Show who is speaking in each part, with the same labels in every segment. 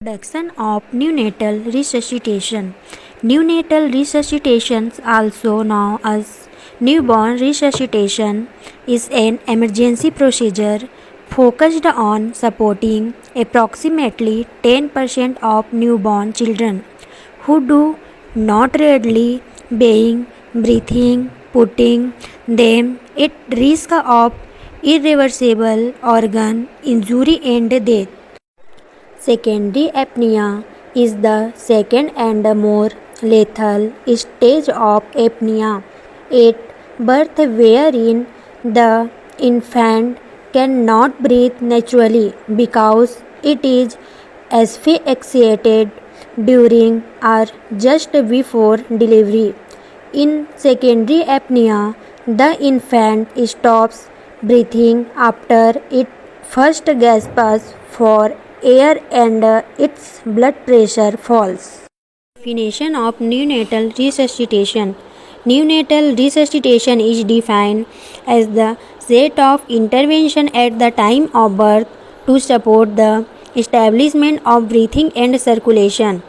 Speaker 1: Introduction of neonatal resuscitation. Neonatal resuscitation, also known as newborn resuscitation, is an emergency procedure focused on supporting approximately 10% of newborn children who do not readily being breathing, putting them at risk of irreversible organ injury and death. Secondary apnea is the second and more lethal stage of apnea at birth, wherein the infant cannot breathe naturally because it is asphyxiated during or just before delivery. In secondary apnea, the infant stops breathing after it first gasps for air and its blood pressure falls. Definition of neonatal resuscitation. Neonatal resuscitation is defined as the set of intervention at the time of birth to support the establishment of breathing and circulation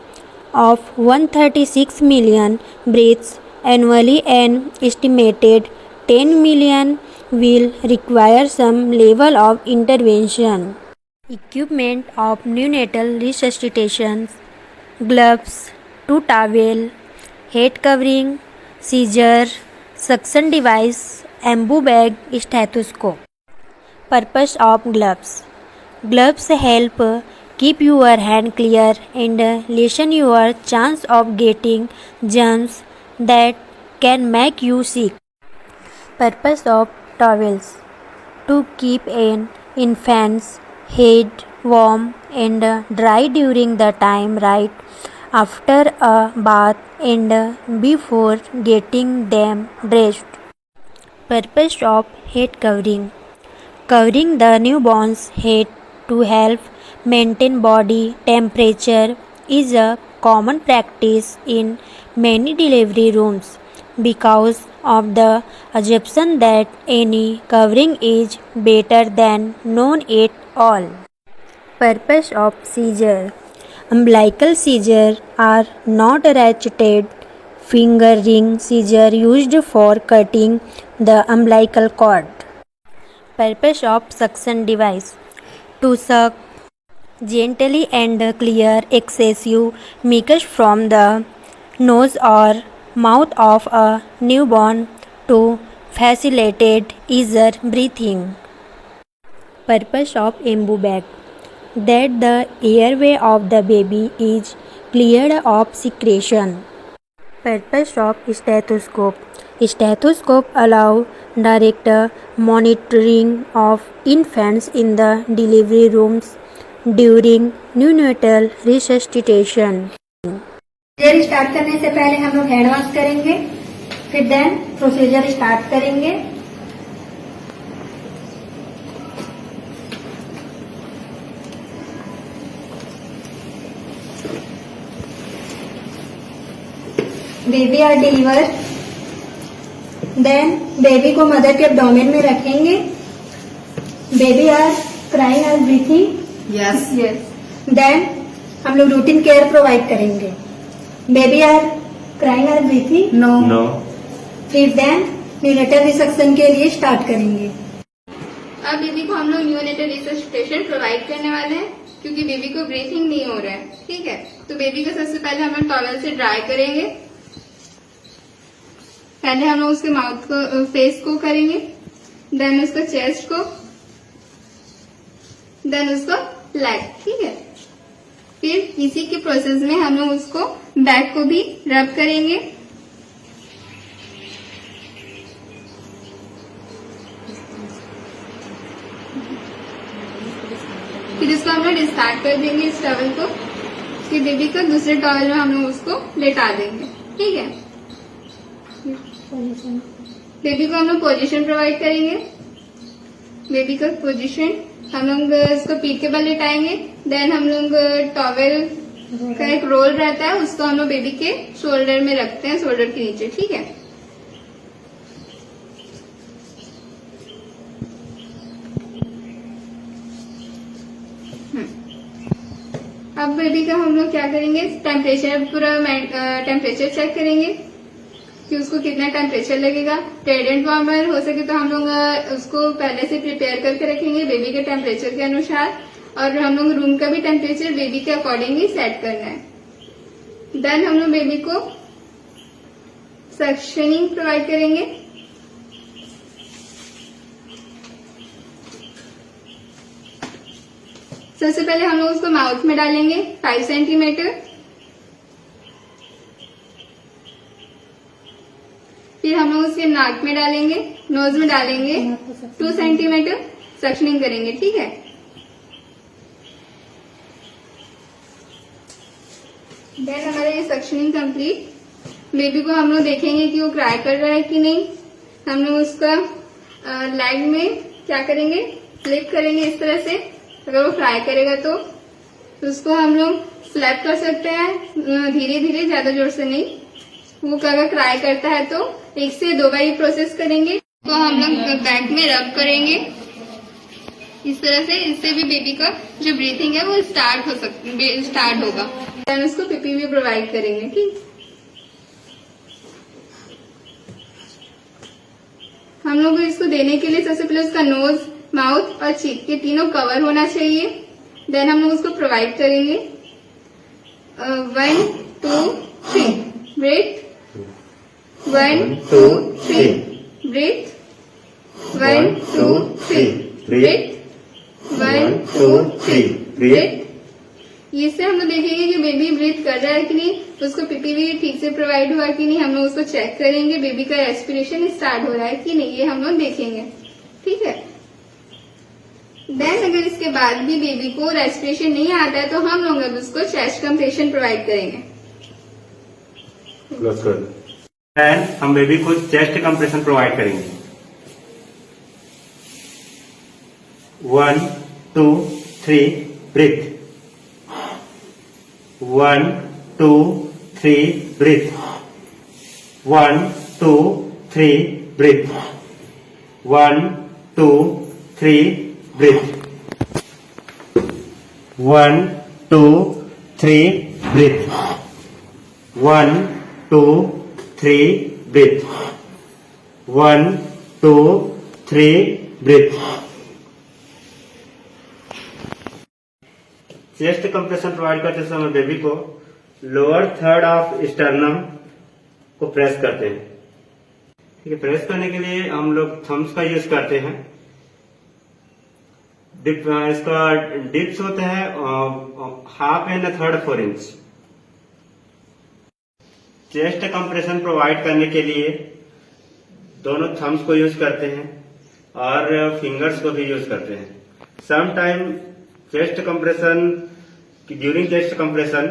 Speaker 1: of 136 million breaths annually, and estimated 10 million will require some level of intervention. Equipment of neonatal resuscitation: gloves, 2 towel, head covering, seizure, suction device, ambu bag, stethoscope. Purpose of gloves. Gloves help keep your hand clear and lessen your chance of getting germs that can make you sick. Purpose of towels: to keep an infant's head warm and dry during the time right after a bath and before getting them dressed. Purpose of head covering: covering the newborn's head to help maintain body temperature is a common practice in many delivery rooms because of the assumption that any covering is better than none at all. Purpose of seizure. Umbilical seizure are not ratcheted finger ring seizure used for cutting the umbilical cord. Purpose of suction device: to suck gently and clear excessive mucus from the nose or mouth of a newborn to facilitate easier breathing. Purpose of ambu bag: that the airway of the baby is cleared of secretion. Purpose of stethoscope. Stethoscope allow direct monitoring of infants in the delivery rooms during neonatal resuscitation.
Speaker 2: Procedure start करने से पहले हम लोग hand wash करेंगे, फिर then procedure start करेंगे। Baby are deliver, then baby को mother के एब्डोमेन में रखेंगे। बेबी आर क्राइंग और ब्रीथिंग,
Speaker 3: यस
Speaker 2: देन हम लोग रूटीन केयर प्रोवाइड करेंगे। बेबी आर क्राइंग और ब्रीथिंग,
Speaker 3: नो
Speaker 2: फिर देन न्यूनेटल रिसक्शन के लिए स्टार्ट करेंगे।
Speaker 4: अब बेबी को हम लोग न्यूनेटल रिससिटेशन प्रोवाइड करने वाले हैं क्योंकि बेबी को ब्रीथिंग नहीं हो रहा है। ठीक है, तो बेबी को सबसे पहले हम लोग टॉवेल से ड्राई करेंगे। पहले हम लोग उसके माउथ को, फेस को करेंगे, देन उसका चेस्ट को, देन उसका लेग। ठीक है, फिर इसी के प्रोसेस में हम लोग उसको बैक को भी रब करेंगे। फिर इसको हम लोग डिस्कार्ड कर देंगे इस टॉवल को। फिर बेबी को दूसरे टॉवल में हम लोग उसको लेटा देंगे। ठीक है, बेबी को हम लोग पोजीशन प्रोवाइड करेंगे। बेबी का पोजीशन हम लोग इसको पीठ के बल लेटाएंगे। देन हम लोग टॉवेल का एक रोल रहता है, उसको हम लोग बेबी के शोल्डर में रखते हैं, शोल्डर के नीचे। ठीक है, अब बेबी का हम लोग क्या करेंगे, टेम्परेचर पूरा टेम्परेचर चेक करेंगे कि उसको कितना टेम्परेचर लगेगा। रेडिएंट वार्मर हो सके तो हम लोग उसको पहले से प्रिपेयर करके रखेंगे बेबी के टेम्परेचर के अनुसार, और हम लोग रूम का भी टेम्परेचर बेबी के अकॉर्डिंगली सेट करना है। देन हम लोग बेबी को सक्शनिंग प्रोवाइड करेंगे। सबसे पहले हम लोग उसको माउथ में डालेंगे 5 सेंटीमीटर, फिर हम लोग उसके नाक में डालेंगे, नोज में डालेंगे 2 सेंटीमीटर, सक्शनिंग करेंगे। ठीक है, देन हमारा ये सक्शनिंग कंप्लीट। बेबी को हम लोग देखेंगे कि वो क्राई कर रहा है कि नहीं। हम लोग उसका लेग में क्या करेंगे, फ्लिप करेंगे इस तरह से। अगर वो क्राई करेगा तो उसको हम लोग स्लैप कर सकते हैं, धीरे धीरे, ज्यादा जोर से नहीं। वो अगर क्राई करता है तो 1 से 2 बार ये प्रोसेस करेंगे। तो हम लोग बैक में रब करेंगे इस तरह से, इससे भी बेबी का जो ब्रीथिंग है वो स्टार्ट होगा। देन उसको पीपी भी प्रोवाइड करेंगे। ठीक, हम लोग इसको देने के लिए सबसे पहले उसका नोज, माउथ और चीक ये तीनों कवर होना चाहिए। देन हम लोग उसको प्रोवाइड करेंगे 1 2 3 ब्रीथ, 1 2 3 ब्रीथ, 1 2 3 ब्रीथ, 1 2 3 ब्रीथ। इससे हम लोग देखेंगे कि बेबी ब्रीथ कर रहा है कि नहीं, उसको पीपी भी ठीक से प्रोवाइड हुआ कि नहीं। हम लोग उसको चेक करेंगे, बेबी का रेस्पिरेशन स्टार्ट हो रहा है कि नहीं, ये हम लोग देखेंगे। ठीक है, देन अगर इसके बाद भी बेबी को रेस्पिरेशन नहीं आता है तो हम लोग अब उसको चेस्ट कंप्रेशन प्रोवाइड करेंगे।
Speaker 3: देन हम बेबी को चेस्ट कंप्रेशन प्रोवाइड करेंगे। 1 2 3 breath, 1 2 3 breath, 1 2 3 breath, 1 2 3 breath, 1 2 3 breath, 1 2 3 breath, 1 2 3 breath. Chest compression provide करते समय बेबी को लोअर थर्ड ऑफ स्टर्नम को प्रेस करते हैं। ठीक है, प्रेस करने के लिए हम लोग थम्स का यूज करते हैं। इसका डिप्स होता है 1/2 and 1/3 inch. Chest compression provide करने के लिए दोनों थम्स को यूज करते हैं और फिंगर्स को भी यूज करते हैं। Some time chest compression, during chest compression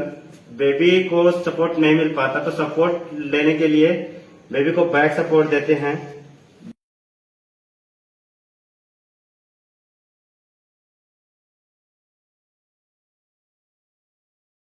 Speaker 3: baby को सपोर्ट नहीं मिल पाता, तो सपोर्ट लेने के लिए बेबी को बैक सपोर्ट देते हैं